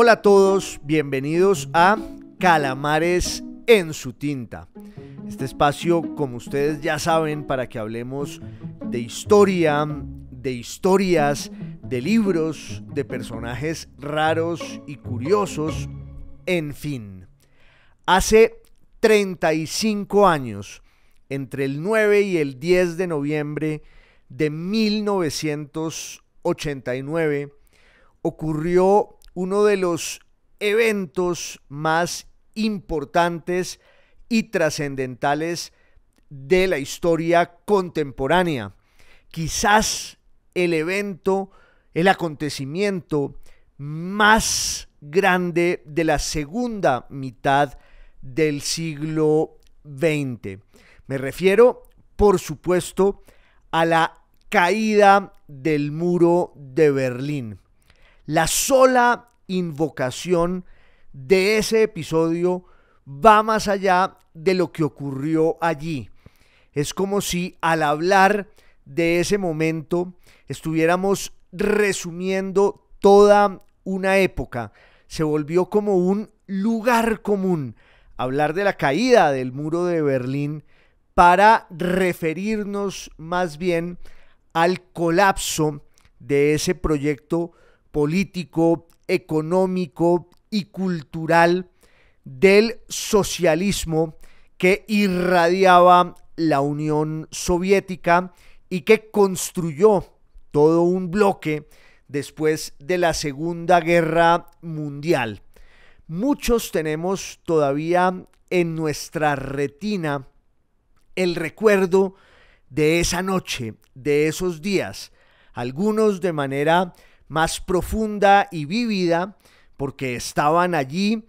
Hola a todos, bienvenidos a Calamares en su tinta. Este espacio, como ustedes ya saben, para que hablemos de historia, de historias, de libros, de personajes raros y curiosos, en fin. Hace 35 años, entre el 9 y el 10 de noviembre de 1989, ocurrió uno de los eventos más importantes y trascendentales de la historia contemporánea. Quizás el evento, el acontecimiento más grande de la segunda mitad del siglo XX. Me refiero, por supuesto, a la caída del muro de Berlín. La sola invocación de ese episodio va más allá de lo que ocurrió allí. Es como si al hablar de ese momento estuviéramos resumiendo toda una época. Se volvió como un lugar común hablar de la caída del muro de Berlín para referirnos más bien al colapso de ese proyecto político, económico y cultural del socialismo que irradiaba la Unión Soviética y que construyó todo un bloque después de la Segunda Guerra Mundial. Muchos tenemos todavía en nuestra retina el recuerdo de esa noche, de esos días, algunos de manera más profunda y vívida porque estaban allí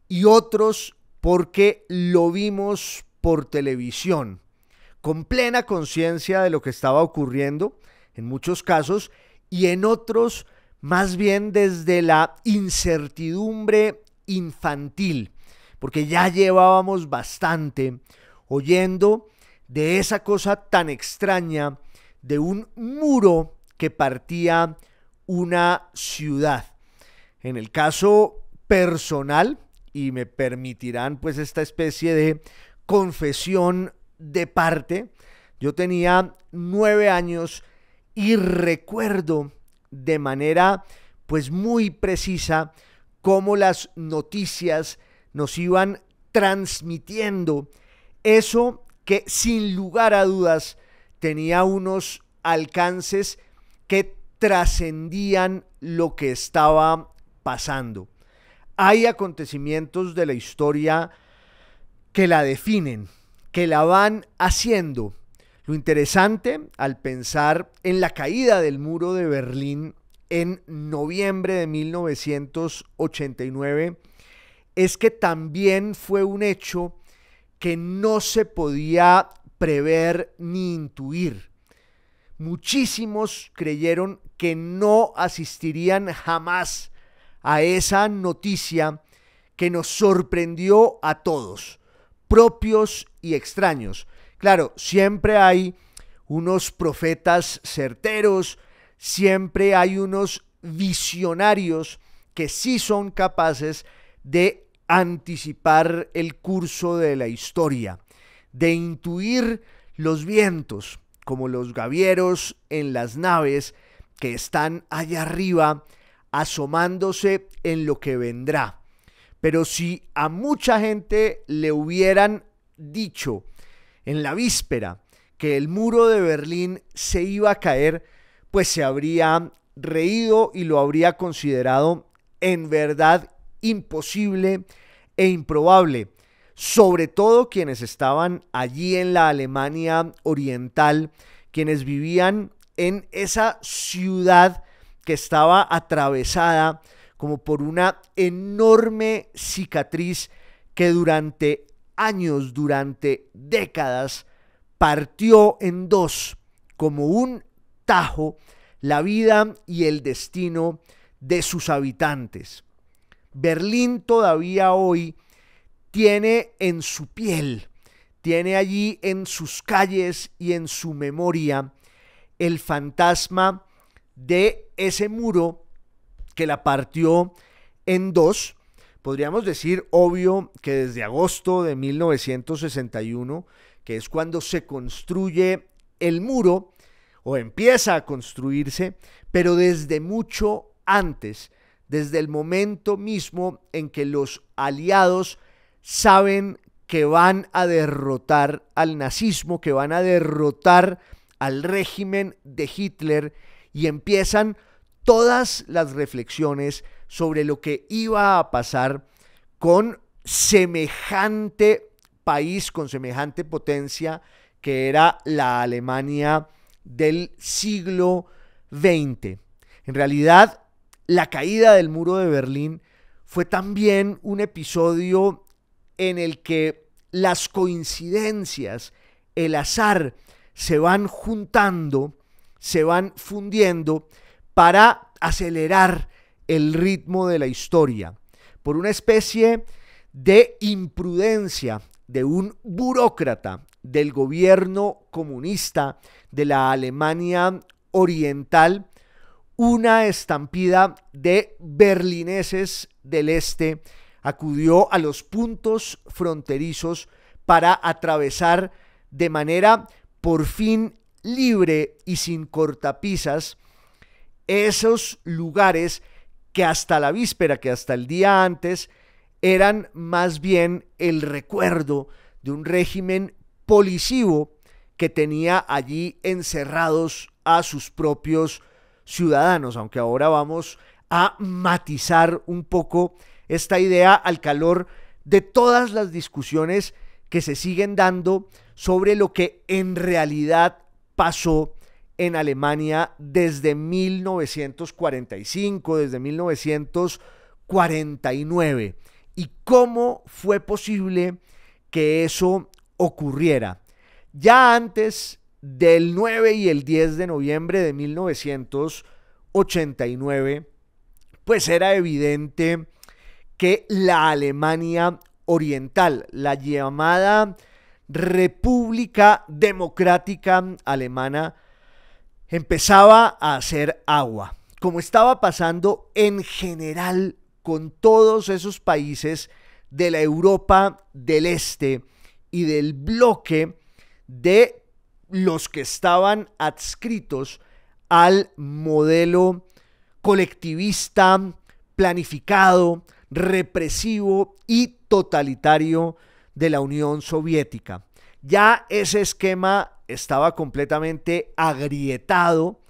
y otros porque lo vimos por televisión, con plena conciencia de lo que estaba ocurriendo en muchos casos y en otros más bien desde la incertidumbre infantil, porque ya llevábamos bastante oyendo de esa cosa tan extraña de un muro que partía una ciudad. En el caso personal, y me permitirán pues esta especie de confesión de parte, yo tenía 9 años y recuerdo de manera pues muy precisa cómo las noticias nos iban transmitiendo eso que sin lugar a dudas tenía unos alcances que trascendían lo que estaba pasando. Hay acontecimientos de la historia que la definen, que la van haciendo. Lo interesante al pensar en la caída del muro de Berlín en noviembre de 1989 es que también fue un hecho que no se podía prever ni intuir. Muchísimos creyeron que no asistirían jamás a esa noticia que nos sorprendió a todos, propios y extraños. Claro, siempre hay unos profetas certeros, siempre hay unos visionarios que sí son capaces de anticipar el curso de la historia, de intuir los vientos, como los gavieros en las naves que están allá arriba asomándose en lo que vendrá. Pero si a mucha gente le hubieran dicho en la víspera que el muro de Berlín se iba a caer, pues se habría reído y lo habría considerado en verdad imposible e improbable. Sobre todo quienes estaban allí en la Alemania Oriental, quienes vivían en esa ciudad que estaba atravesada como por una enorme cicatriz que durante años, durante décadas, partió en dos, como un tajo, la vida y el destino de sus habitantes. Berlín todavía hoy tiene en su piel, tiene allí en sus calles y en su memoria el fantasma de ese muro que la partió en dos. Podríamos decir, obvio, que desde agosto de 1961, que es cuando se construye el muro o empieza a construirse, pero desde mucho antes, desde el momento mismo en que los aliados saben que van a derrotar al nazismo, que van a derrotar al régimen de Hitler, y empiezan todas las reflexiones sobre lo que iba a pasar con semejante país, con semejante potencia que era la Alemania del siglo XX. En realidad, la caída del muro de Berlín fue también un episodio en el que las coincidencias, el azar, se van juntando, se van fundiendo para acelerar el ritmo de la historia, por una especie de imprudencia de un burócrata del gobierno comunista de la Alemania Oriental. Una estampida de berlineses del este acudió a los puntos fronterizos para atravesar de manera por fin libre y sin cortapisas esos lugares que hasta la víspera, que hasta el día antes, eran más bien el recuerdo de un régimen policivo que tenía allí encerrados a sus propios ciudadanos, aunque ahora vamos a matizar un poco esta idea al calor de todas las discusiones que se siguen dando sobre lo que en realidad pasó en Alemania desde 1945, desde 1949, y cómo fue posible que eso ocurriera. Ya antes del 9 y el 10 de noviembre de 1989, pues era evidente que la Alemania Oriental, la llamada República Democrática Alemana, empezaba a hacer agua, como estaba pasando en general con todos esos países de la Europa del Este y del bloque de los que estaban adscritos al modelo colectivista, planificado, represivo y totalitario de la Unión Soviética. Ya ese esquema estaba completamente agrietado.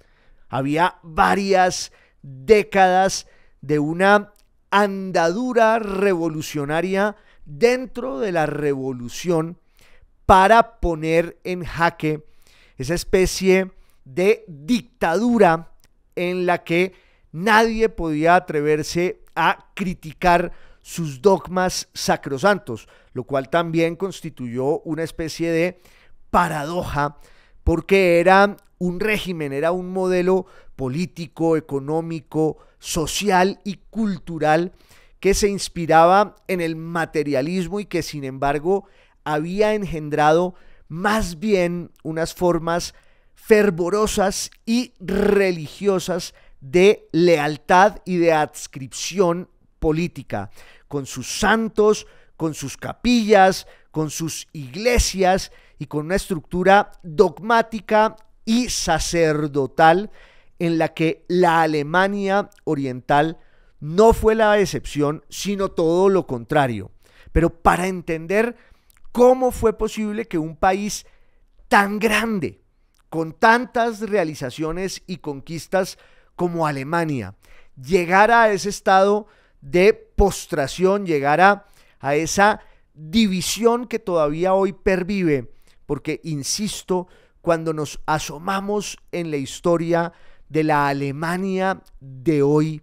Había varias décadas de una andadura revolucionaria dentro de la revolución para poner en jaque esa especie de dictadura en la que nadie podía atreverse a criticar sus dogmas sacrosantos, lo cual también constituyó una especie de paradoja, porque era un régimen, era un modelo político, económico, social y cultural que se inspiraba en el materialismo y que sin embargo había engendrado más bien unas formas fervorosas y religiosas de lealtad y de adscripción política, con sus santos, con sus capillas, con sus iglesias y con una estructura dogmática y sacerdotal en la que la Alemania Oriental no fue la excepción, sino todo lo contrario. Pero para entender cómo fue posible que un país tan grande, con tantas realizaciones y conquistas como Alemania, llegara a ese estado de postración, llegara a esa división que todavía hoy pervive, porque, insisto, cuando nos asomamos en la historia de la Alemania de hoy,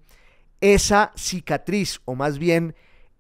esa cicatriz, o más bien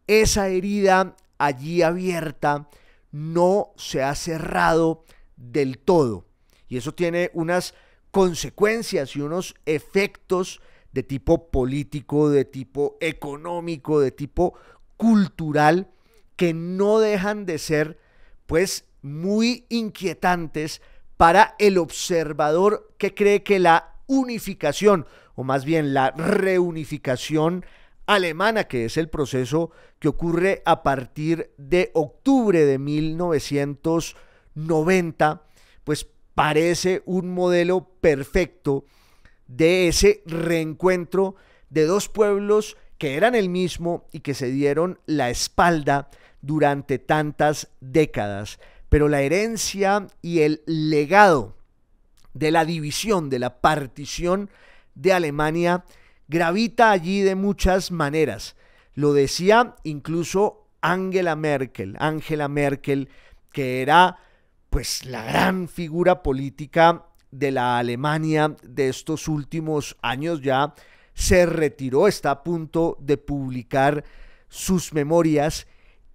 esa herida allí abierta, no se ha cerrado del todo. Y eso tiene unas consecuencias y unos efectos de tipo político, de tipo económico, de tipo cultural, que no dejan de ser, pues, muy inquietantes para el observador que cree que la unificación, o más bien la reunificación alemana, que es el proceso que ocurre a partir de octubre de 1990, pues parece un modelo perfecto de ese reencuentro de dos pueblos que eran el mismo y que se dieron la espalda durante tantas décadas. Pero la herencia y el legado de la división, de la partición de Alemania, gravita allí de muchas maneras. Lo decía incluso Angela Merkel, que era pues la gran figura política de la Alemania de estos últimos años. Ya se retiró, está a punto de publicar sus memorias,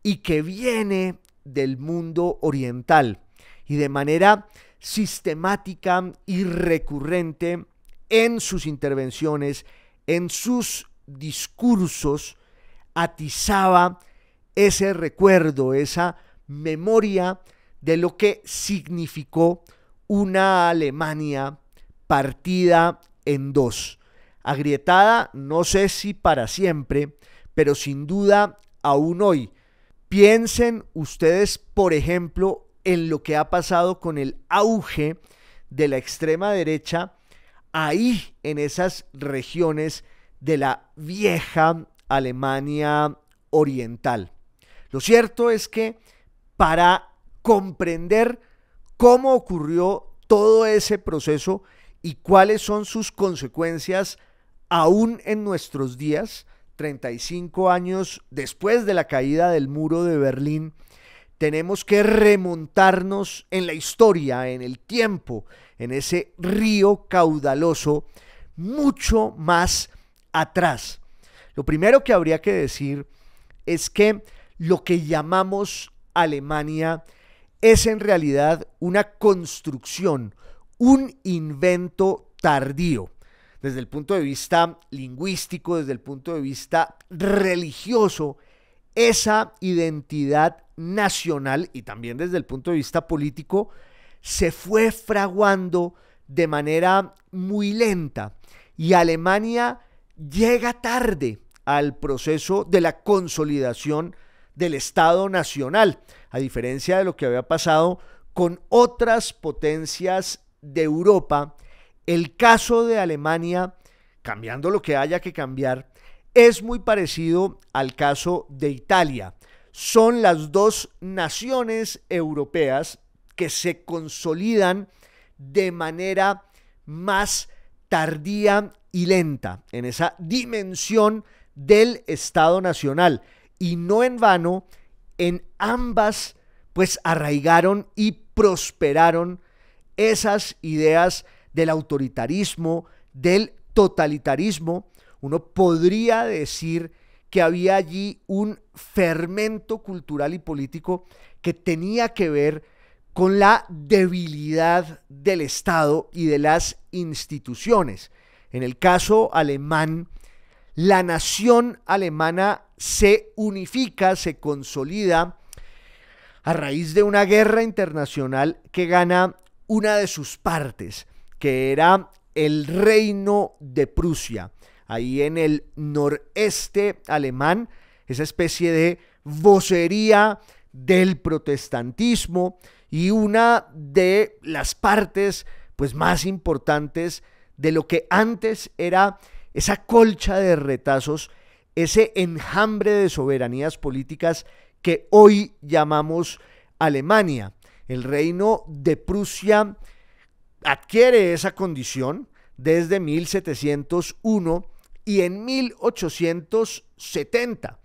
y que viene del mundo oriental y de manera sistemática y recurrente en sus intervenciones, en sus discursos, atizaba ese recuerdo, esa memoria de lo que significó una Alemania partida en dos, agrietada, no sé si para siempre, pero sin duda aún hoy. Piensen ustedes, por ejemplo, en lo que ha pasado con el auge de la extrema derecha ahí en esas regiones de la vieja Alemania oriental. Lo cierto es que para comprender cómo ocurrió todo ese proceso y cuáles son sus consecuencias aún en nuestros días, 35 años después de la caída del muro de Berlín, tenemos que remontarnos en la historia, en el tiempo, en ese río caudaloso, mucho más atrás. Lo primero que habría que decir es que lo que llamamos Alemania es en realidad una construcción, un invento tardío, desde el punto de vista lingüístico, desde el punto de vista religioso. Esa identidad nacional y también desde el punto de vista político se fue fraguando de manera muy lenta, y Alemania llega tarde al proceso de la consolidación del Estado nacional, a diferencia de lo que había pasado con otras potencias de Europa. El caso de Alemania, cambiando lo que haya que cambiar, es muy parecido al caso de Italia. Son las dos naciones europeas que se consolidan de manera más tardía y lenta en esa dimensión del Estado nacional, y no en vano en ambas pues arraigaron y prosperaron esas ideas del autoritarismo, del totalitarismo. Uno podría decir que había allí un fermento cultural y político que tenía que ver con la debilidad del Estado y de las instituciones. En el caso alemán, la nación alemana se unifica, se consolida a raíz de una guerra internacional que gana una de sus partes, que era el Reino de Prusia, ahí en el noreste alemán, esa especie de vocería del protestantismo y una de las partes pues más importantes de lo que antes era esa colcha de retazos, ese enjambre de soberanías políticas que hoy llamamos Alemania. El Reino de Prusia adquiere esa condición desde 1701 y en 1870,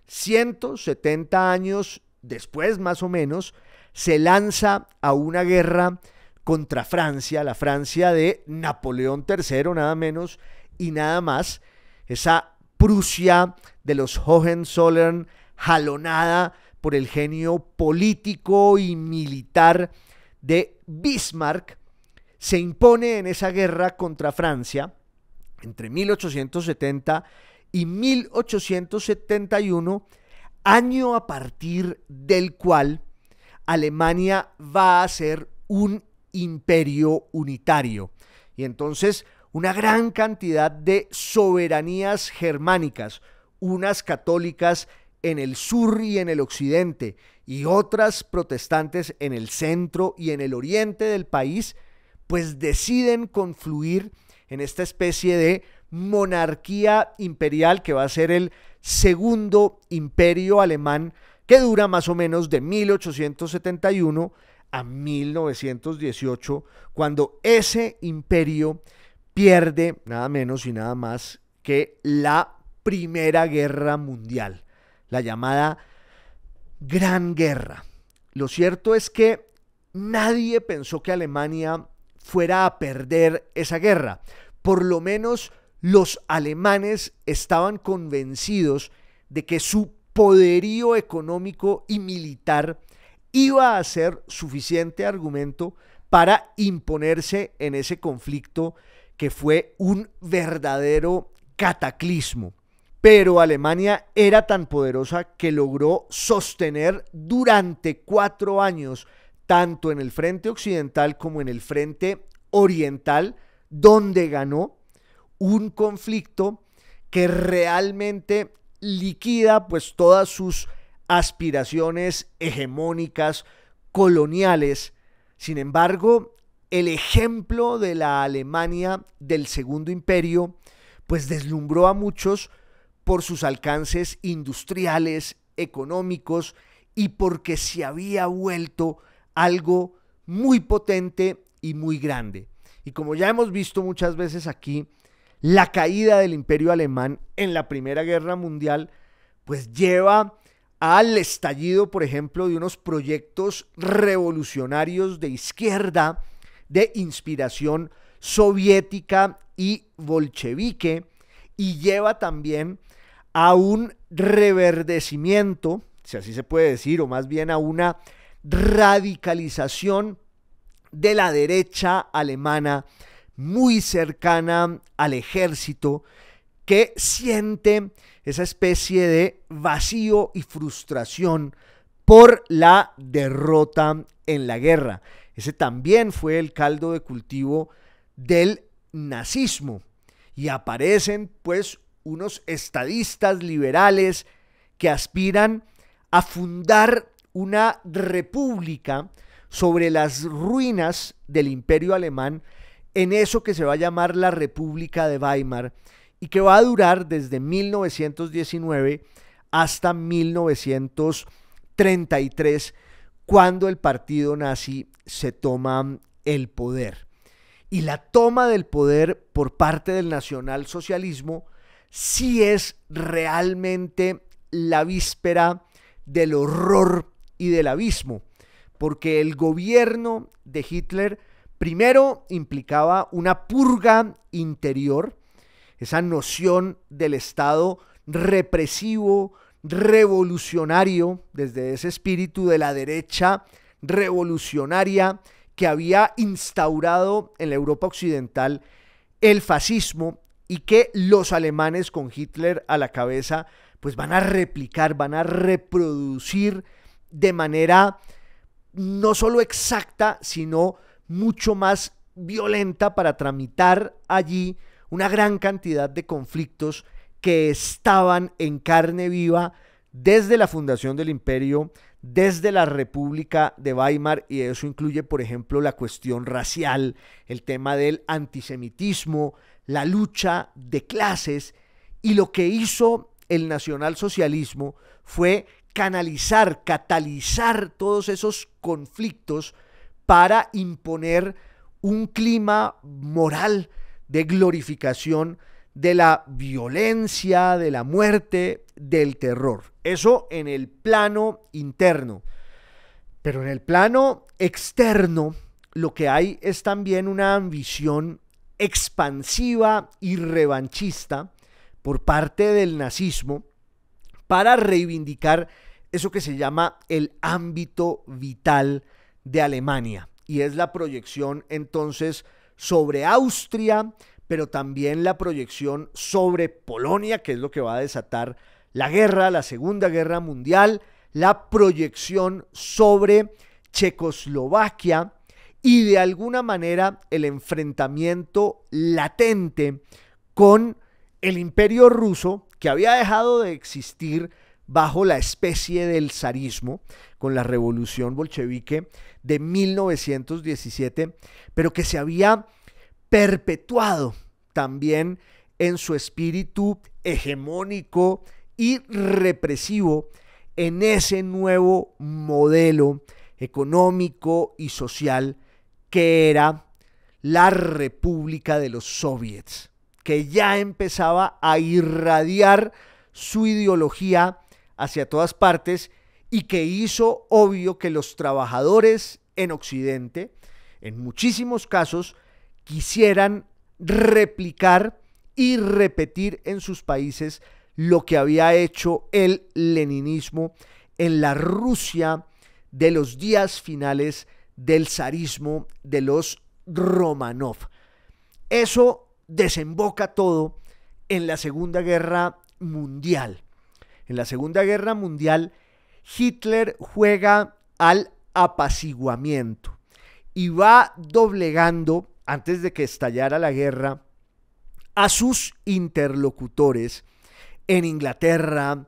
170 años después más o menos, se lanza a una guerra contra Francia, la Francia de Napoleón III, nada menos y nada más, esa Prusia de los Hohenzollern, jalonada por el genio político y militar de Bismarck, se impone en esa guerra contra Francia entre 1870 y 1871, año a partir del cual Alemania va a ser un imperio unitario. Y entonces una gran cantidad de soberanías germánicas, unas católicas en el sur y en el occidente y otras protestantes en el centro y en el oriente del país, pues deciden confluir en esta especie de monarquía imperial que va a ser el segundo imperio alemán, que dura más o menos de 1871 a 1918, cuando ese imperio pierde nada menos y nada más que la Primera Guerra Mundial, la llamada Gran Guerra. Lo cierto es que nadie pensó que Alemania fuera a perder esa guerra. Por lo menos los alemanes estaban convencidos de que su poderío económico y militar iba a ser suficiente argumento para imponerse en ese conflicto que fue un verdadero cataclismo. Pero Alemania era tan poderosa que logró sostener durante 4 años, tanto en el frente occidental como en el frente oriental, donde ganó un conflicto que realmente liquida pues todas sus aspiraciones hegemónicas, coloniales. Sin embargo, el ejemplo de la Alemania del Segundo Imperio pues deslumbró a muchos por sus alcances industriales, económicos y porque se había vuelto algo muy potente y muy grande. Y como ya hemos visto muchas veces aquí, la caída del Imperio Alemán en la Primera Guerra Mundial pues lleva al estallido, por ejemplo, de unos proyectos revolucionarios de izquierda de inspiración soviética y bolchevique, y lleva también a un reverdecimiento, si así se puede decir, o más bien a una radicalización de la derecha alemana muy cercana al ejército, que siente esa especie de vacío y frustración por la derrota en la guerra. Ese también fue el caldo de cultivo del nazismo, y aparecen pues unos estadistas liberales que aspiran a fundar una república sobre las ruinas del Imperio Alemán, en eso que se va a llamar la República de Weimar, y que va a durar desde 1919 hasta 1933, cuando el partido nazi se toma el poder. Y la toma del poder por parte del nacionalsocialismo sí es realmente la víspera del horror y del abismo, porque el gobierno de Hitler primero implicaba una purga interior, esa noción del Estado represivo, revolucionario, desde ese espíritu de la derecha revolucionaria que había instaurado en la Europa occidental el fascismo, y que los alemanes con Hitler a la cabeza pues van a replicar, van a reproducir de manera no solo exacta, sino mucho más violenta, para tramitar allí una gran cantidad de conflictos que estaban en carne viva desde la fundación del imperio, desde la República de Weimar, y eso incluye, por ejemplo, la cuestión racial, el tema del antisemitismo, la lucha de clases. Y lo que hizo el nacionalsocialismo fue canalizar, catalizar todos esos conflictos para imponer un clima moral de glorificación de la violencia, de la muerte, del terror. Eso en el plano interno. Pero en el plano externo, lo que hay es también una ambición expansiva y revanchista por parte del nazismo para reivindicar eso que se llama el ámbito vital de Alemania, y es la proyección entonces sobre Austria, pero también la proyección sobre Polonia, que es lo que va a desatar la guerra, la Segunda Guerra Mundial, la proyección sobre Checoslovaquia, y de alguna manera el enfrentamiento latente con el Imperio Ruso, que había dejado de existir bajo la especie del zarismo, con la revolución bolchevique de 1917, pero que se había perpetuado también en su espíritu hegemónico y represivo en ese nuevo modelo económico y social que era la República de los Soviets, que ya empezaba a irradiar su ideología hacia todas partes y que hizo obvio que los trabajadores en Occidente, en muchísimos casos, quisieran replicar y repetir en sus países lo que había hecho el leninismo en la Rusia de los días finales del zarismo de los Romanov. Eso desemboca todo en la Segunda Guerra Mundial. En la Segunda Guerra Mundial, Hitler juega al apaciguamiento y va doblegando, antes de que estallara la guerra, a sus interlocutores en Inglaterra,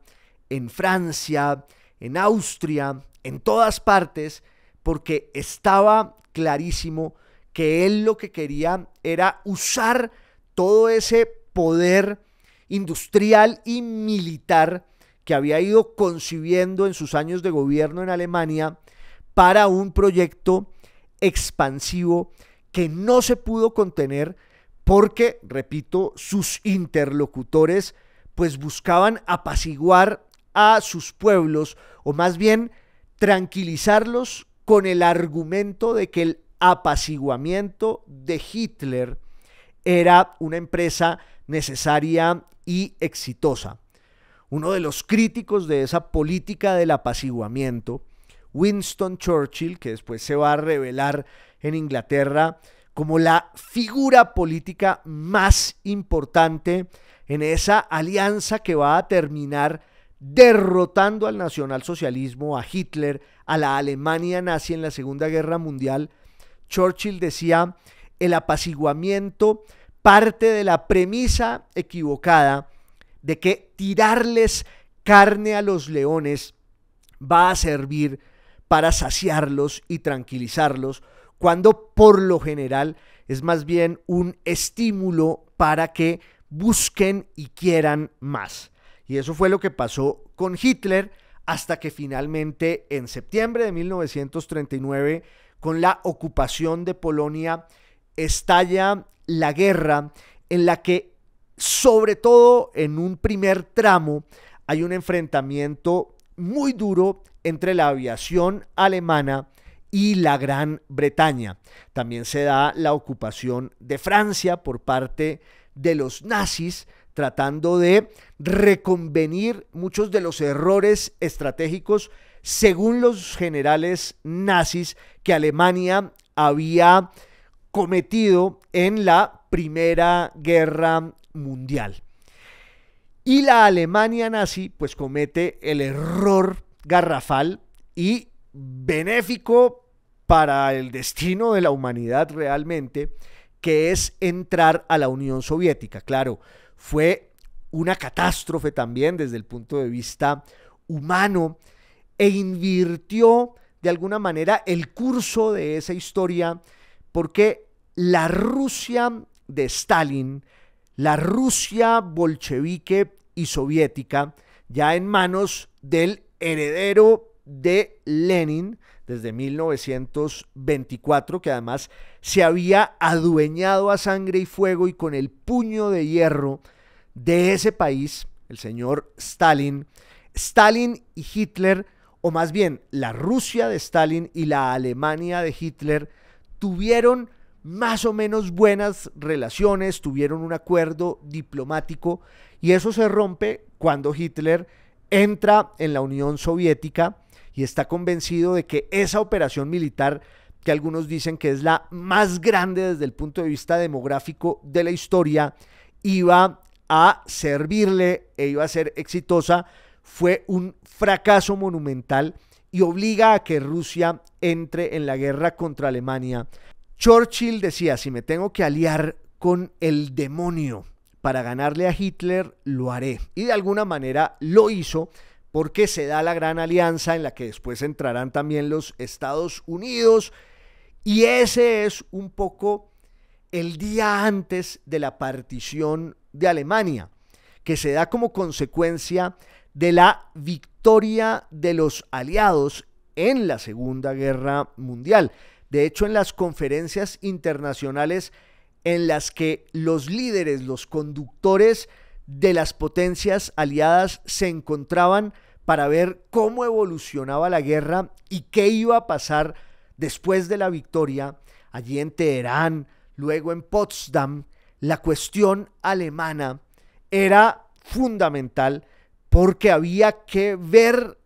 en Francia, en Austria, en todas partes, porque estaba clarísimo que él lo que quería era usar todo ese poder industrial y militar que había ido concibiendo en sus años de gobierno en Alemania para un proyecto expansivo que no se pudo contener porque, repito, sus interlocutores pues buscaban apaciguar a sus pueblos, o más bien tranquilizarlos con el argumento de que el apaciguamiento de Hitler era una empresa necesaria y exitosa. Uno de los críticos de esa política del apaciguamiento, Winston Churchill, que después se va a revelar en Inglaterra como la figura política más importante en esa alianza que va a terminar derrotando al nacionalsocialismo, a Hitler, a la Alemania nazi en la Segunda Guerra Mundial. Churchill decía: el apaciguamiento parte de la premisa equivocada de que tirarles carne a los leones va a servir para saciarlos y tranquilizarlos, cuando por lo general es más bien un estímulo para que busquen y quieran más. Y eso fue lo que pasó con Hitler, hasta que finalmente en septiembre de 1939, con la ocupación de Polonia, estalla la guerra, en la que, sobre todo en un primer tramo, hay un enfrentamiento muy duro entre la aviación alemana y la Gran Bretaña. También se da la ocupación de Francia por parte de los nazis, tratando de reconvenir muchos de los errores estratégicos, según los generales nazis, que Alemania había cometido en la Primera Guerra Mundial. Y la Alemania nazi pues comete el error garrafal y benéfico para el destino de la humanidad realmente, que es entrar a la Unión Soviética. Claro, fue una catástrofe también desde el punto de vista humano, e invirtió de alguna manera el curso de esa historia, porque la Rusia de Stalin, la Rusia bolchevique y soviética, ya en manos del heredero de Lenin desde 1924, que además se había adueñado a sangre y fuego y con el puño de hierro de ese país, el señor Stalin. Stalin y Hitler, o más bien la Rusia de Stalin y la Alemania de Hitler, tuvieron más o menos buenas relaciones, tuvieron un acuerdo diplomático, y eso se rompe cuando Hitler entra en la Unión Soviética y está convencido de que esa operación militar, que algunos dicen que es la más grande desde el punto de vista demográfico de la historia, iba a servirle e iba a ser exitosa, fue un fracaso monumental y obliga a que Rusia entre en la guerra contra Alemania. Churchill decía: si me tengo que aliar con el demonio para ganarle a Hitler, lo haré. Y de alguna manera lo hizo, porque se da la gran alianza en la que después entrarán también los Estados Unidos, y ese es un poco el día antes de la partición de Alemania, que se da como consecuencia de la victoria de los aliados en la Segunda Guerra Mundial. De hecho, en las conferencias internacionales en las que los líderes, los conductores de las potencias aliadas se encontraban para ver cómo evolucionaba la guerra y qué iba a pasar después de la victoria, allí en Teherán, luego en Potsdam, la cuestión alemana era fundamental, porque había que ver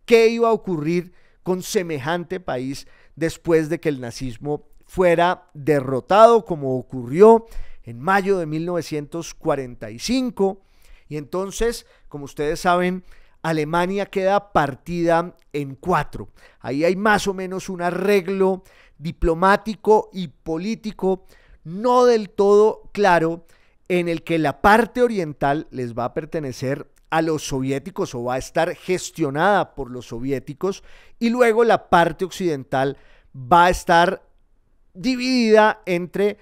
qué iba a ocurrir con semejante país después de que el nazismo fuera derrotado, como ocurrió en mayo de 1945. Y entonces, como ustedes saben, Alemania queda partida en 4. Ahí hay más o menos un arreglo diplomático y político no del todo claro, en el que la parte oriental les va a pertenecer a los soviéticos o va a estar gestionada por los soviéticos, y luego la parte occidental va a estar dividida entre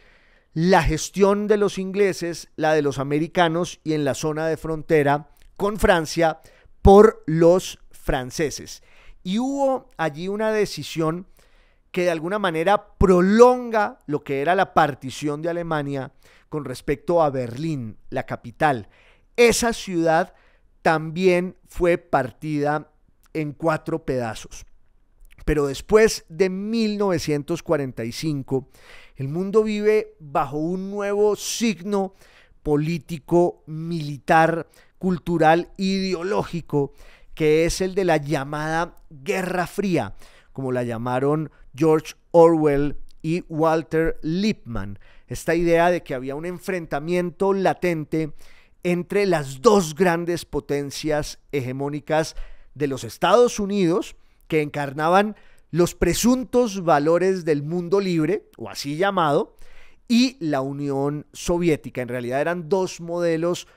la gestión de los ingleses, la de los americanos, y en la zona de frontera con Francia por los franceses. Y hubo allí una decisión que de alguna manera prolonga lo que era la partición de Alemania con respecto a Berlín, la capital. Esa ciudad también fue partida en 4 pedazos. Pero después de 1945, el mundo vive bajo un nuevo signo político, militar, cultural, ideológico, que es el de la llamada Guerra Fría, como la llamaron George Orwell y Walter Lippmann. Esta idea de que había un enfrentamiento latente entre las dos grandes potencias hegemónicas de los Estados Unidos, que encarnaban los presuntos valores del mundo libre, o así llamado, y la Unión Soviética. En realidad eran dos modelos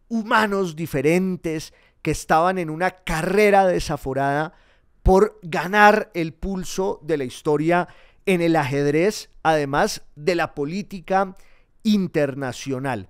humanos diferentes que estaban en una carrera desaforada por ganar el pulso de la historia en el ajedrez, además de la política internacional.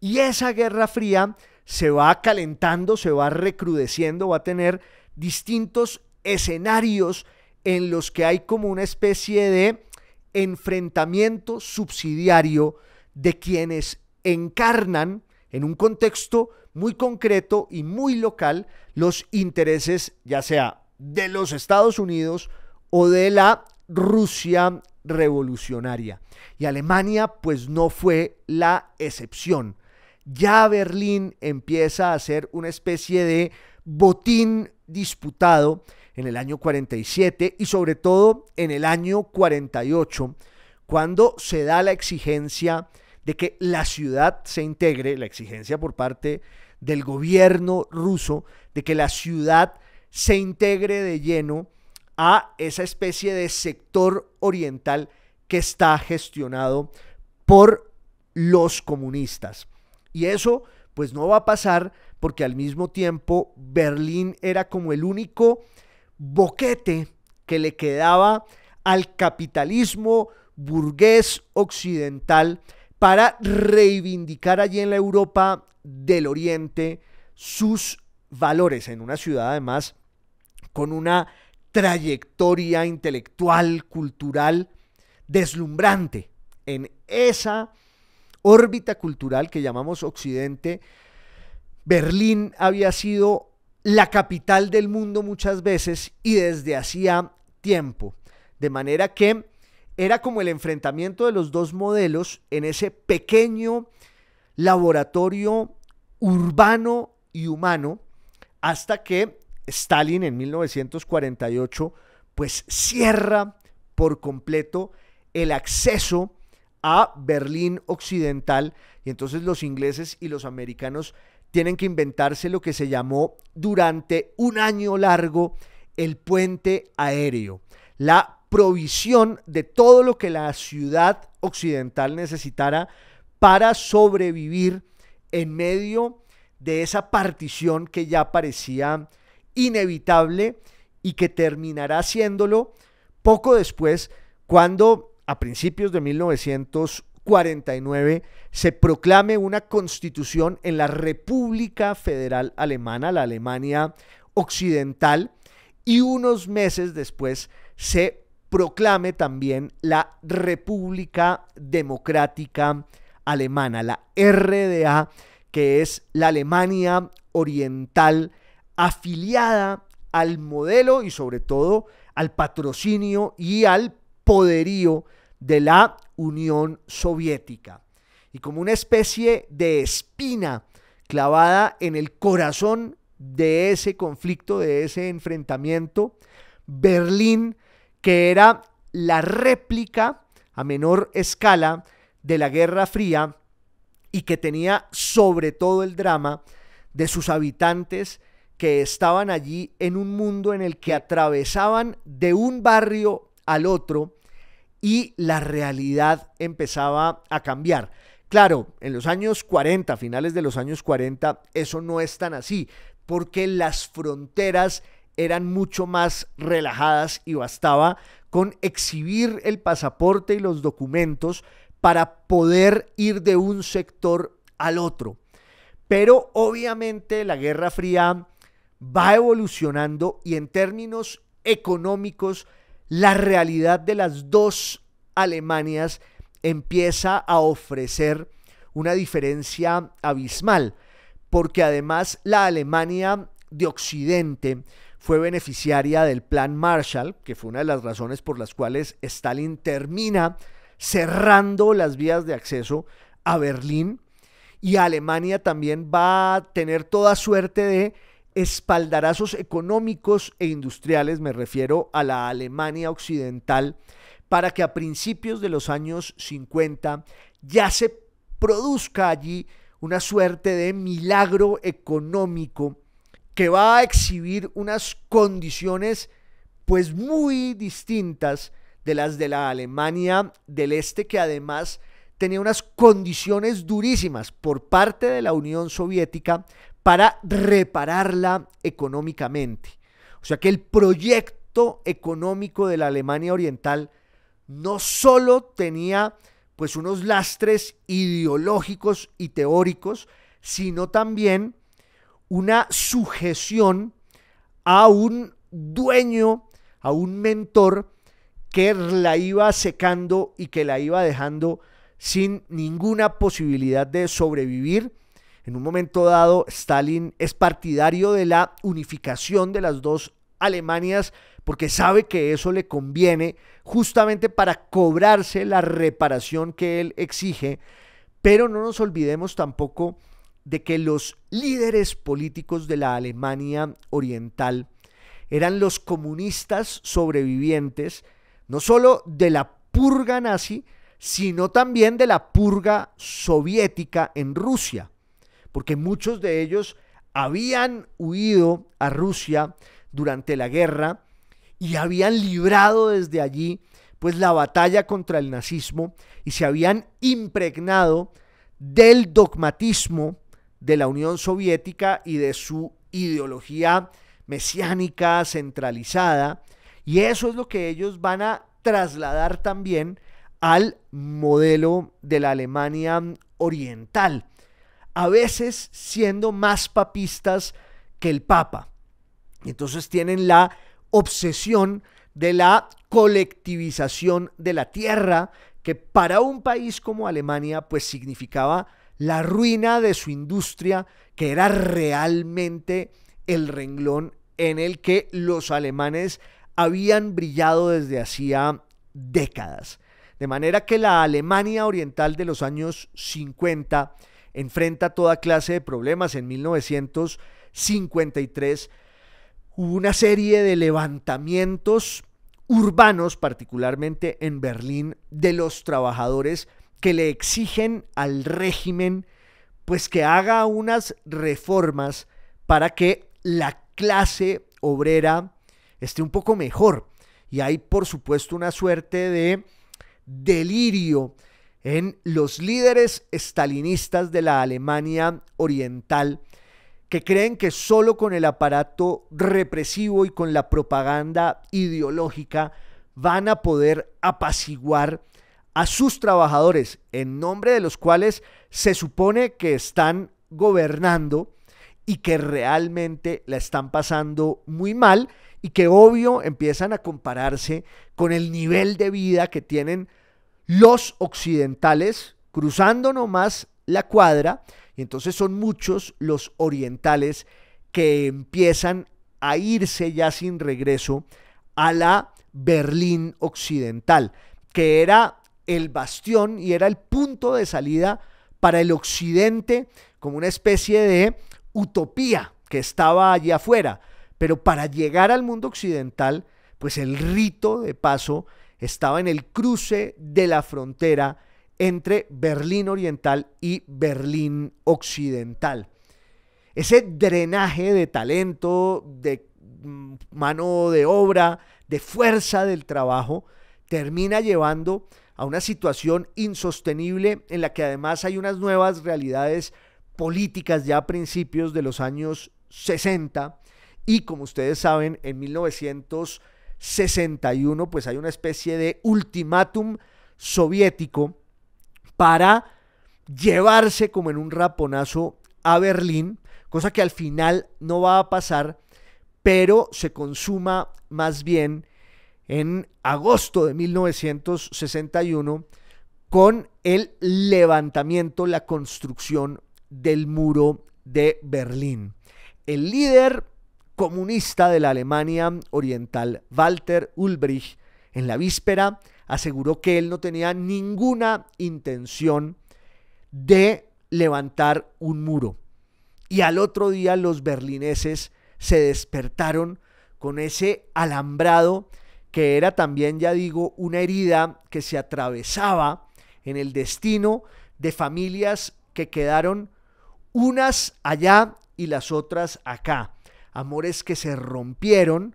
Y esa Guerra Fría se va calentando, se va recrudeciendo, va a tener distintos escenarios en los que hay como una especie de enfrentamiento subsidiario de quienes encarnan en un contexto muy concreto y muy local los intereses, ya sea de los Estados Unidos o de la Rusia revolucionaria. Y Alemania pues no fue la excepción. Ya Berlín empieza a ser una especie de botín disputado en el año 47 y sobre todo en el año 48, cuando se da la exigencia de que la ciudad se integre, la exigencia por parte del gobierno ruso de que la ciudad se integre de lleno a esa especie de sector oriental que está gestionado por los comunistas. Y eso pues no va a pasar, porque al mismo tiempo Berlín era como el único boquete que le quedaba al capitalismo burgués occidental para reivindicar allí en la Europa del Oriente sus valores, en una ciudad además con una trayectoria intelectual, cultural deslumbrante. En esa órbita cultural que llamamos Occidente, Berlín había sido la capital del mundo muchas veces y desde hacía tiempo, de manera que era como el enfrentamiento de los dos modelos en ese pequeño laboratorio urbano y humano, hasta que Stalin en 1948 pues cierra por completo el acceso a Berlín Occidental, y entonces los ingleses y los americanos tienen que inventarse lo que se llamó durante un año largo el puente aéreo, la provisión de todo lo que la ciudad occidental necesitara para sobrevivir en medio de esa partición que ya parecía inevitable y que terminará haciéndolo poco después, cuando a principios de 1949 se proclame una constitución en la República Federal Alemana, la Alemania Occidental, y unos meses después se proclame también la República Democrática Alemana, la RDA, que es la Alemania Oriental afiliada al modelo y sobre todo al patrocinio y al poderío de la Unión Soviética. Y como una especie de espina clavada en el corazón de ese conflicto, de ese enfrentamiento, Berlín, que era la réplica a menor escala de la Guerra Fría y que tenía sobre todo el drama de sus habitantes que estaban allí en un mundo en el que atravesaban de un barrio al otro y la realidad empezaba a cambiar. Claro, en los años 40, finales de los años 40, eso no es tan así, porque las fronteras eran mucho más relajadas y bastaba con exhibir el pasaporte y los documentos para poder ir de un sector al otro. Pero obviamente la Guerra Fría va evolucionando y en términos económicos la realidad de las dos Alemanias empieza a ofrecer una diferencia abismal, porque además la Alemania de Occidente fue beneficiaria del Plan Marshall, que fue una de las razones por las cuales Stalin termina cerrando las vías de acceso a Berlín, y Alemania también va a tener toda suerte de espaldarazos económicos e industriales, me refiero a la Alemania occidental, para que a principios de los años 50 ya se produzca allí una suerte de milagro económico que va a exhibir unas condiciones pues muy distintas de las de la Alemania del Este, que además tenía unas condiciones durísimas por parte de la Unión Soviética para repararla económicamente. O sea que el proyecto económico de la Alemania Oriental no solo tenía pues unos lastres ideológicos y teóricos, sino también una sujeción a un dueño, a un mentor que la iba secando y que la iba dejando sin ninguna posibilidad de sobrevivir. En un momento dado, Stalin es partidario de la unificación de las dos Alemanias porque sabe que eso le conviene justamente para cobrarse la reparación que él exige, pero no nos olvidemos tampoco de que los líderes políticos de la Alemania Oriental eran los comunistas sobrevivientes, no solo de la purga nazi, sino también de la purga soviética en Rusia, porque muchos de ellos habían huido a Rusia durante la guerra y habían librado desde allí pues la batalla contra el nazismo y se habían impregnado del dogmatismo de la Unión Soviética y de su ideología mesiánica centralizada, y eso es lo que ellos van a trasladar también al modelo de la Alemania Oriental, a veces siendo más papistas que el Papa. Entonces tienen la obsesión de la colectivización de la tierra, que para un país como Alemania pues significaba la ruina de su industria, que era realmente el renglón en el que los alemanes habían brillado desde hacía décadas. De manera que la Alemania Oriental de los años 50 enfrenta toda clase de problemas. En 1953 hubo una serie de levantamientos urbanos, particularmente en Berlín, de los trabajadores que le exigen al régimen pues que haga unas reformas para que la clase obrera esté un poco mejor. Y hay por supuesto una suerte de delirio en los líderes estalinistas de la Alemania Oriental, que creen que solo con el aparato represivo y con la propaganda ideológica van a poder apaciguar a sus trabajadores, en nombre de los cuales se supone que están gobernando y que realmente la están pasando muy mal y que obvio empiezan a compararse con el nivel de vida que tienen los occidentales, cruzando nomás la cuadra, y entonces son muchos los orientales que empiezan a irse ya sin regreso a la Berlín occidental, que era el bastión y era el punto de salida para el occidente, como una especie de utopía que estaba allí afuera. Pero para llegar al mundo occidental, pues el rito de paso estaba en el cruce de la frontera entre Berlín Oriental y Berlín Occidental. Ese drenaje de talento, de mano de obra, de fuerza del trabajo, termina llevando a una situación insostenible en la que además hay unas nuevas realidades políticas ya a principios de los años 60 y, como ustedes saben, en 1961 pues hay una especie de ultimátum soviético para llevarse como en un raponazo a Berlín, cosa que al final no va a pasar, pero se consuma más bien en agosto de 1961 con el levantamiento, la construcción del muro de Berlín. El líder comunista de la Alemania Oriental, Walter Ulbricht, en la víspera aseguró que él no tenía ninguna intención de levantar un muro. Y al otro día los berlineses se despertaron con ese alambrado que era también, ya digo, una herida que se atravesaba en el destino de familias que quedaron unas allá y las otras acá. Amores que se rompieron,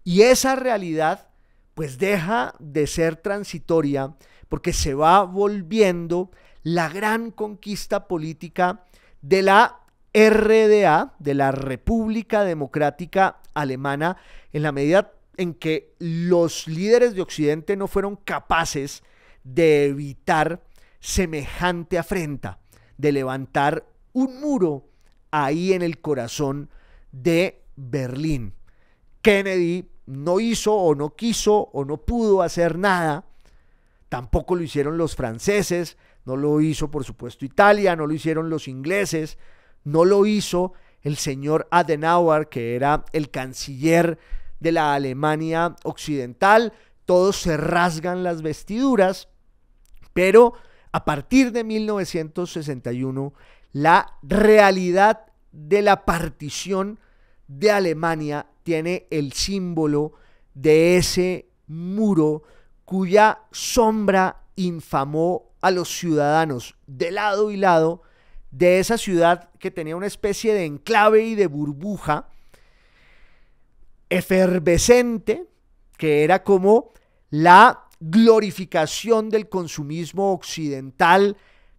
y esa realidad pues deja de ser transitoria porque se va volviendo la gran conquista política de la RDA, de la República Democrática Alemana, en la medida en que los líderes de Occidente no fueron capaces de evitar semejante afrenta, de levantar un muro ahí en el corazón de Berlín. Kennedy no hizo o no quiso o no pudo hacer nada, tampoco lo hicieron los franceses, no lo hizo por supuesto Italia, no lo hicieron los ingleses, no lo hizo el señor Adenauer, que era el canciller de la Alemania occidental. Todos se rasgan las vestiduras, pero a partir de 1961 la realidad de la partición de Alemania tiene el símbolo de ese muro cuya sombra infamó a los ciudadanos de lado y lado de esa ciudad que tenía una especie de enclave y de burbuja efervescente, que era como la glorificación del consumismo occidental,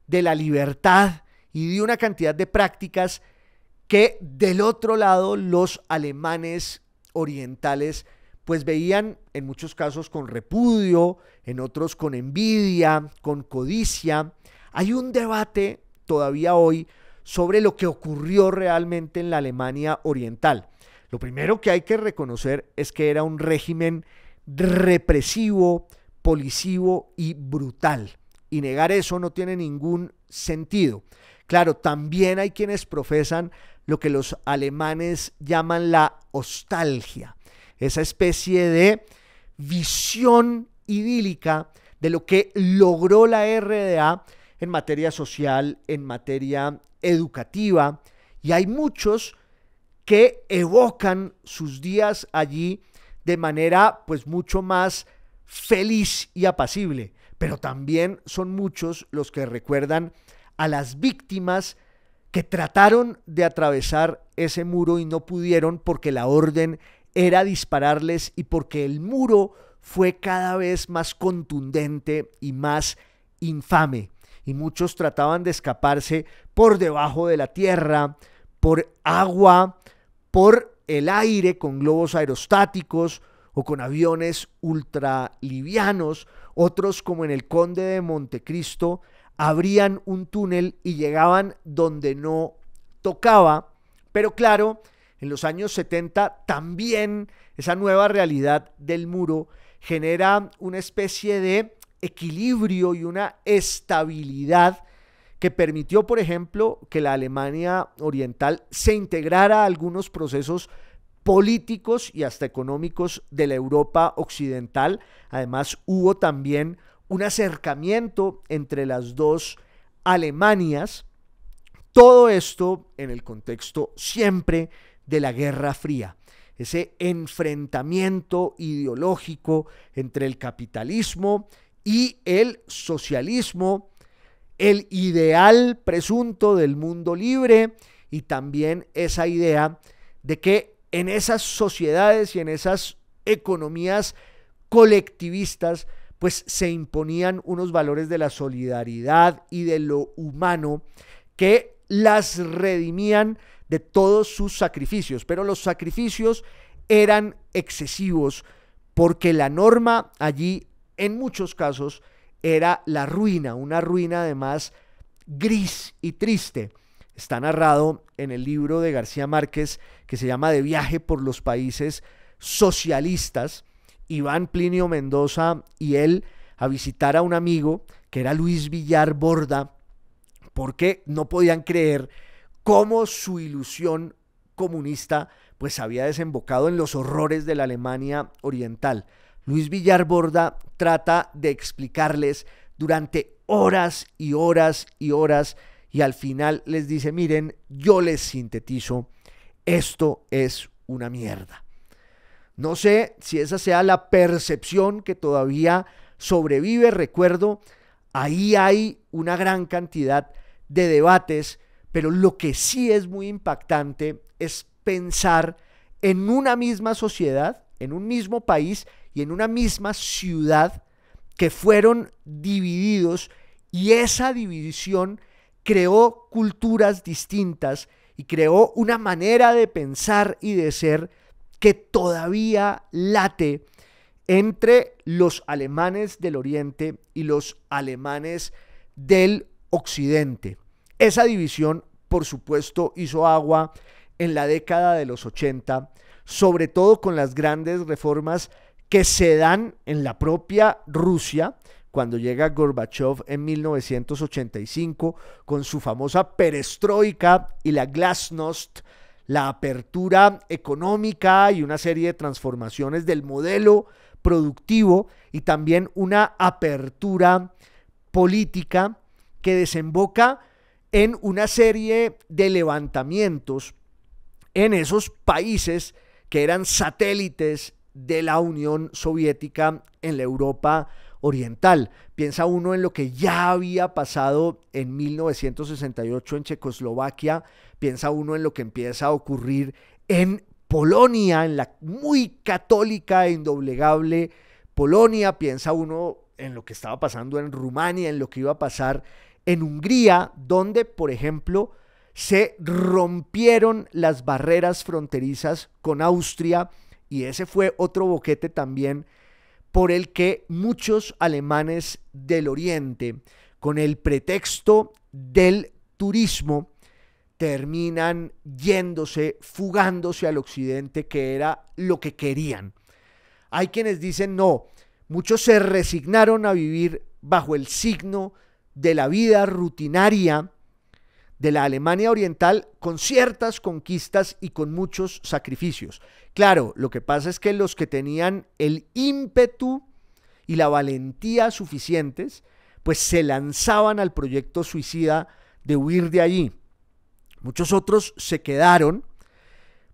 de la libertad y de una cantidad de prácticas que del otro lado los alemanes orientales pues veían en muchos casos con repudio, en otros con envidia, con codicia. Hay un debate todavía hoy sobre lo que ocurrió realmente en la Alemania oriental. Lo primero que hay que reconocer es que era un régimen represivo, policivo y brutal. Y negar eso no tiene ningún sentido. Claro, también hay quienes profesan lo que los alemanes llaman la nostalgia, esa especie de visión idílica de lo que logró la RDA en materia social, en materia educativa, y hay muchos que evocan sus días allí de manera pues mucho más feliz y apacible, pero también son muchos los que recuerdan a las víctimas que trataron de atravesar ese muro y no pudieron porque la orden era dispararles y porque el muro fue cada vez más contundente y más infame y muchos trataban de escaparse por debajo de la tierra, por agua, por el aire con globos aerostáticos o con aviones ultralivianos. Otros, como en el Conde de Montecristo, abrían un túnel y llegaban donde no tocaba. Pero claro, en los años 70 también esa nueva realidad del muro genera una especie de equilibrio y una estabilidad que permitió, por ejemplo, que la Alemania Oriental se integrara a algunos procesos políticos y hasta económicos de la Europa Occidental. Además, hubo también un acercamiento entre las dos Alemanias. Todo esto en el contexto siempre de la Guerra Fría, ese enfrentamiento ideológico entre el capitalismo y el socialismo, el ideal presunto del mundo libre y también esa idea de que en esas sociedades y en esas economías colectivistas pues se imponían unos valores de la solidaridad y de lo humano que las redimían de todos sus sacrificios, pero los sacrificios eran excesivos porque la norma allí en muchos casos era la ruina, una ruina además gris y triste. Está narrado en el libro de García Márquez que se llama De viaje por los países socialistas. Iban Plinio Mendoza y él a visitar a un amigo que era Luis Villar Borda, porque no podían creer cómo su ilusión comunista pues había desembocado en los horrores de la Alemania Oriental. Luis Villar Borda trata de explicarles durante horas y horas y horas y al final les dice: miren, yo les sintetizo, esto es una mierda. No sé si esa sea la percepción que todavía sobrevive. Recuerdo, ahí hay una gran cantidad de debates, pero lo que sí es muy impactante es pensar en una misma sociedad, en un mismo país y en una misma ciudad que fueron divididos, y esa división creó culturas distintas y creó una manera de pensar y de ser que todavía late entre los alemanes del Oriente y los alemanes del Occidente. Esa división, por supuesto, hizo agua en la década de los 80, sobre todo con las grandes reformas que se dan en la propia Rusia, cuando llega Gorbachev en 1985 con su famosa perestroika y la glasnost, la apertura económica y una serie de transformaciones del modelo productivo y también una apertura política que desemboca en una serie de levantamientos en esos países que eran satélites de la Unión Soviética en la Europa Oriental. Piensa uno en lo que ya había pasado en 1968 en Checoslovaquia, piensa uno en lo que empieza a ocurrir en Polonia, en la muy católica e indoblegable Polonia, piensa uno en lo que estaba pasando en Rumania, en lo que iba a pasar en Hungría, donde, por ejemplo, se rompieron las barreras fronterizas con Austria, y ese fue otro boquete también por el que muchos alemanes del Oriente, con el pretexto del turismo, terminan yéndose, fugándose al Occidente, que era lo que querían. Hay quienes dicen no, muchos se resignaron a vivir bajo el signo de la vida rutinaria de la Alemania Oriental, con ciertas conquistas y con muchos sacrificios. Claro, lo que pasa es que los que tenían el ímpetu y la valentía suficientes, pues se lanzaban al proyecto suicida de huir de allí. Muchos otros se quedaron,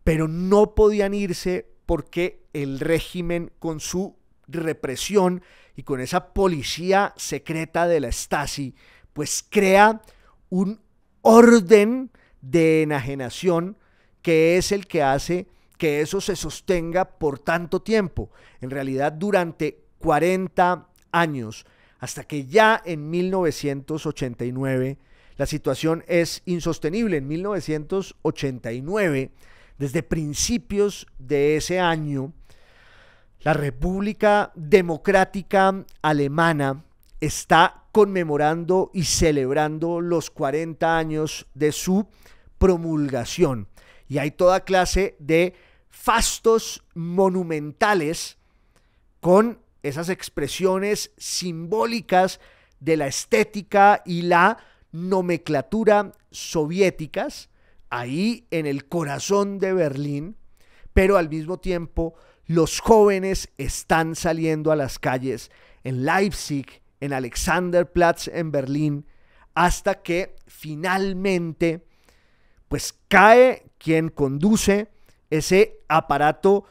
pero no podían irse porque el régimen, con su represión y con esa policía secreta de la Stasi, pues crea un orden de enajenación que es el que hace que eso se sostenga por tanto tiempo. En realidad, durante 40 años hasta que ya en 1989 la situación es insostenible. En 1989, desde principios de ese año, la República Democrática Alemana está conmemorando y celebrando los 40 años de su promulgación. Y hay toda clase de fastos monumentales con esas expresiones simbólicas de la estética y la nomenclatura soviéticas, ahí en el corazón de Berlín, pero al mismo tiempo los jóvenes están saliendo a las calles en Leipzig, en Alexanderplatz en Berlín, hasta que finalmente pues cae quien conduce ese aparato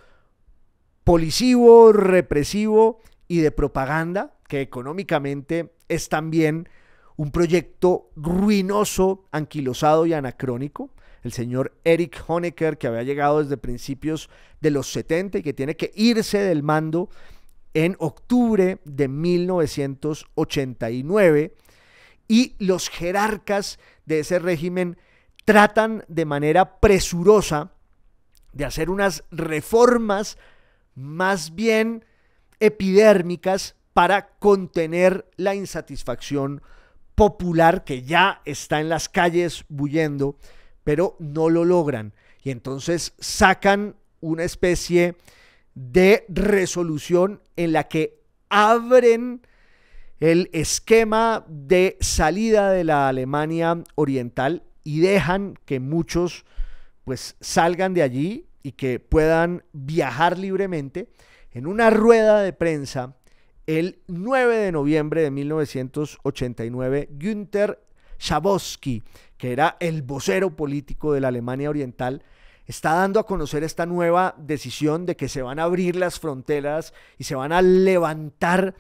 policivo, represivo y de propaganda, que económicamente es también un proyecto ruinoso, anquilosado y anacrónico. El señor Erich Honecker, que había llegado desde principios de los 70 y que tiene que irse del mando en octubre de 1989, y los jerarcas de ese régimen tratan de manera presurosa de hacer unas reformas más bien epidérmicas para contener la insatisfacción popular que ya está en las calles bullendo, pero no lo logran. Y entonces sacan una especie de resolución en la que abren el esquema de salida de la Alemania Oriental y dejan que muchos pues salgan de allí y que puedan viajar libremente. En una rueda de prensa el 9 de noviembre de 1989, Günther Schabowski, que era el vocero político de la Alemania Oriental, está dando a conocer esta nueva decisión de que se van a abrir las fronteras y se van a levantar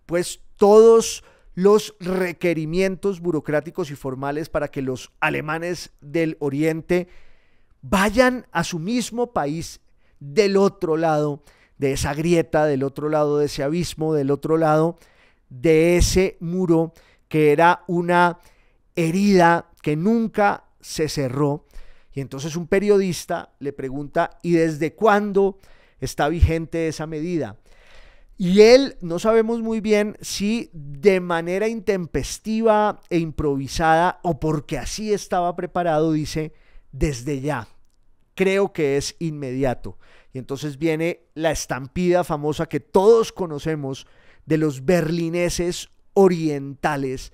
pues todos los requerimientos burocráticos y formales para que los alemanes del Oriente vayan a su mismo país del otro lado de esa grieta, del otro lado de ese abismo, del otro lado de ese muro que era una herida que nunca se cerró. Y entonces un periodista le pregunta: ¿y desde cuándo está vigente esa medida? Y él, no sabemos muy bien si de manera intempestiva e improvisada o porque así estaba preparado, dice: desde ya, creo que es inmediato. Y entonces viene la estampida famosa que todos conocemos de los berlineses orientales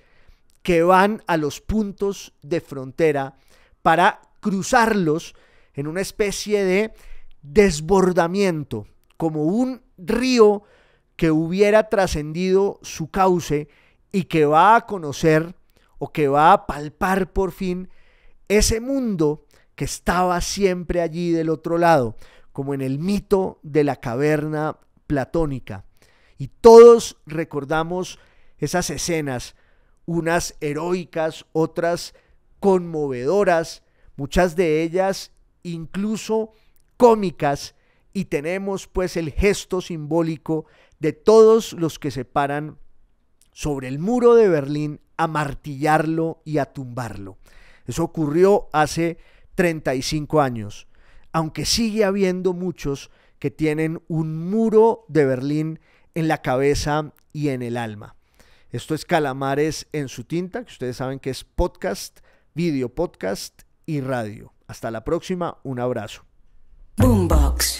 que van a los puntos de frontera para cruzarlos en una especie de desbordamiento, como un río que hubiera trascendido su cauce y que va a conocer o que va a palpar por fin ese mundo que estaba siempre allí del otro lado, como en el mito de la caverna platónica. Y todos recordamos esas escenas, unas heroicas, otras conmovedoras, muchas de ellas incluso cómicas, y tenemos pues el gesto simbólico de todos los que se paran sobre el muro de Berlín a martillarlo y a tumbarlo. Eso ocurrió hace 35 años, aunque sigue habiendo muchos que tienen un muro de Berlín en la cabeza y en el alma. Esto es Calamares en su tinta, que ustedes saben que es podcast, video podcast y radio. Hasta la próxima, un abrazo. Boombox.